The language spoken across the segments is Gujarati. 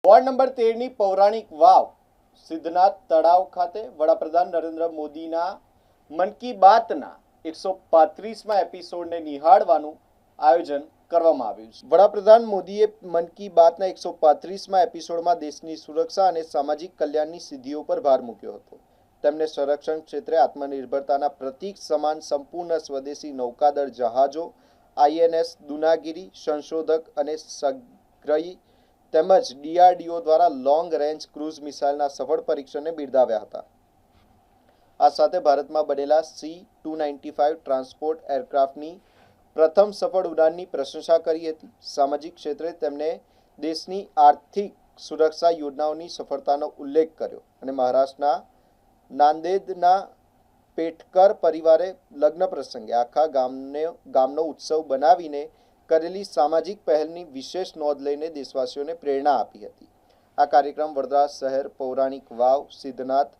વોર્ડ નંબર 13ની પૌરાણિક વાવ સિદ્ધનાથ તળાવ ખાતે વડાપ્રધાન નરેન્દ્ર મોદીના મન કી બાતના 135મા એપિસોડને નિહાળવાનું આયોજન કરવામાં આવ્યું છે। વડાપ્રધાન મોદીએ મન કી બાતના 135મા એપિસોડમાં દેશની સુરક્ષા અને સામાજિક કલ્યાણની સિદ્ધિઓ પર ભાર મૂક્યો હતો। તેમણે સંરક્ષણ ક્ષેત્રે આત્મનિર્ભરતાના પ્રતીક સમાન સંપૂર્ણ સ્વદેશી નૌકાદળ જહાજો INS દુનાગીરી સંશોધક અને સગ્રહી તેમજ DRDO દ્વારા લોંગ રેન્જ ક્રૂઝ મિસાઇલના સફળ પરીક્ષણને બિરદાવ્યા હતા। આ સાથે ભારતમાં બનેલા C-295 ટ્રાન્સપોર્ટ એરક્રાફ્ટની પ્રથમ સફળ ઉડાનની પ્રશંસા કરી હતી। સામાજિક ક્ષેત્રે તેમણે દેશની આર્થિક સુરક્ષા યોજનાઓની સફળતાનો ઉલ્લેખ કર્યો અને મહારાષ્ટ્રના નાંદેડના પેટકર પરિવારે લગ્ન પ્રસંગે આખા ગામનો ઉત્સવ બનાવીને કરેલી સામાજિક પહેલની વિશેષ નોંધ લઈને દેશવાસીઓને પ્રેરણા આપી હતી। આ કાર્યક્રમ વડોદરા શહેર પૌરાણિક વાવ સિદ્ધનાથ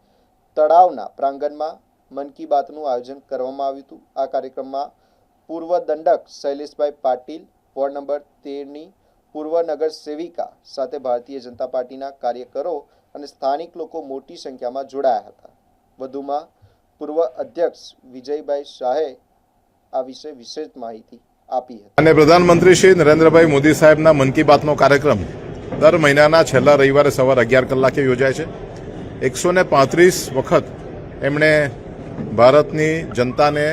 તળાવના પ્રાંગણમાં મન કી બાતનું આયોજન કરવામાં આવ્યું હતું। આ કાર્યક્રમમાં પૂર્વ દંડક શૈલેષભાઈ પાટીલ, વોર્ડ નંબર 13ની પૂર્વ નગર સેવિકા સાથે ભારતીય જનતા પાર્ટીના કાર્યકરો અને સ્થાનિક લોકો મોટી સંખ્યામાં જોડાયા હતા। વધુમાં પૂર્વ અધ્યક્ષ વિજયભાઈ શાહે આ વિશે વિશેષ માહિતી આપી હતી। અને પ્રધાનમંત્રી શ્રી નરેન્દ્રભાઈ મોદી સાહેબના મન કી બાતનો કાર્યક્રમ દર મહિનાના છેલ્લા રવિવારે સવારે 11 કલાકે યોજાય છે। 135 વખત એમણે ભારતની જનતાને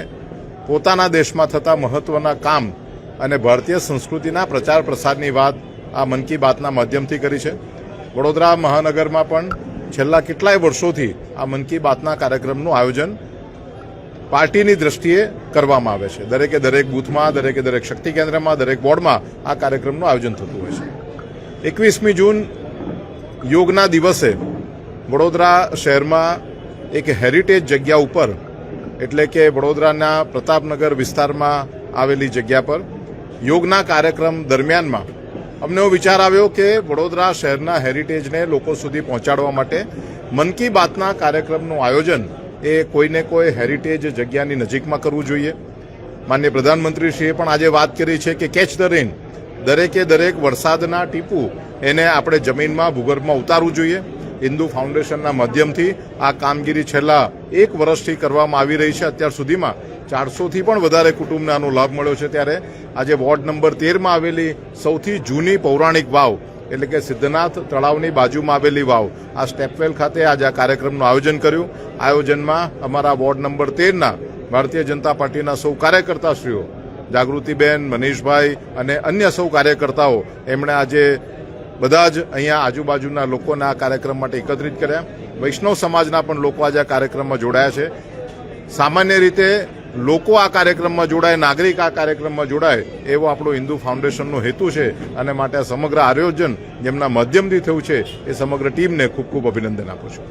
પોતાના દેશમાં થતા મહત્વના કામ અને ભારતીય સંસ્કૃતિના પ્રચાર પ્રસારની વાત આ મન કી બાતના માધ્યમથી કરી છે। વડોદરા મહાનગરમાં પણ છેલ્લા કેટલાય વર્ષોથી આ મન કી બાતના કાર્યક્રમનું આયોજન પાર્ટીની દ્રષ્ટિએ કરવામાં આવે છે। દરેકે દરેક બૂથમાં, દરેકે દરેક શક્તિ કેન્દ્રમાં, દરેક વોર્ડમાં આ કાર્યક્રમનું આયોજન થતું હોય છે। 21મી જૂન યોગના દિવસે વડોદરા શહેરમાં એક હેરિટેજ જગ્યા ઉપર એટલે કે વડોદરાના પ્રતાપનગર વિસ્તારમાં આવેલી જગ્યા પર યોગના કાર્યક્રમ દરમિયાનમાં અમને એવો વિચાર આવ્યો કે વડોદરા શહેરના હેરિટેજને લોકો સુધી પહોંચાડવા માટે મન કી બાતના કાર્યક્રમનું આયોજન એ કોઈને કોઈ હેરિટેજ જગ્યાની નજીકમાં કરવું જોઈએ। માનનીય પ્રધાનમંત્રીશ્રીએ પણ આજે વાત કરી છે કે કેચ ધ રેન, દરેકે દરેક વરસાદના ટીપું એને આપણે જમીનમાં ભૂગર્ભમાં ઉતારવું જોઈએ। હિન્દુ ફાઉન્ડેશનના માધ્યમથી આ કામગીરી છેલ્લા 1 વર્ષથી કરવામાં આવી રહી છે। અત્યાર સુધીમાં 400થી પણ વધારે કુટુંબને આનો લાભ મળ્યો છે। ત્યારે આજે વોર્ડ નંબર 13માં આવેલી સૌથી જૂની પૌરાણિક વાવ એટલે કે સિદ્ધનાથ તળાવની બાજુમાં આવેલી વાવ આ સ્ટેપવેલ ખાતે આજે આ કાર્યક્રમનું આયોજન કર્યું। આયોજનમાં અમારા વોર્ડ નંબર 13ના ભારતીય જનતા પાર્ટીના સૌ કાર્યકર્તાશ્રીઓ જાગૃતિબેન, મનીષભાઈ અને અન્ય સૌ કાર્યકર્તાઓ એમણે આજે બધા જ અહીંયા આજુબાજુના લોકોને આ કાર્યક્રમ માટે એકત્રિત કર્યા। વૈષ્ણવ સમાજના પણ લોકો આજે આ કાર્યક્રમમાં જોડાયા છે। સામાન્ય રીતે લોકો આ કાર્યક્રમમાં જોડાય, નાગરિક આ કાર્યક્રમમાં જોડાય એવો આપણો હિન્દુ ફાઉન્ડેશનનો હેતુ છે અને માટે સમગ્ર આયોજન જેમના માધ્યમથી થયું છે એ સમગ્ર ટીમને ખૂબ ખૂબ અભિનંદન આપું છું।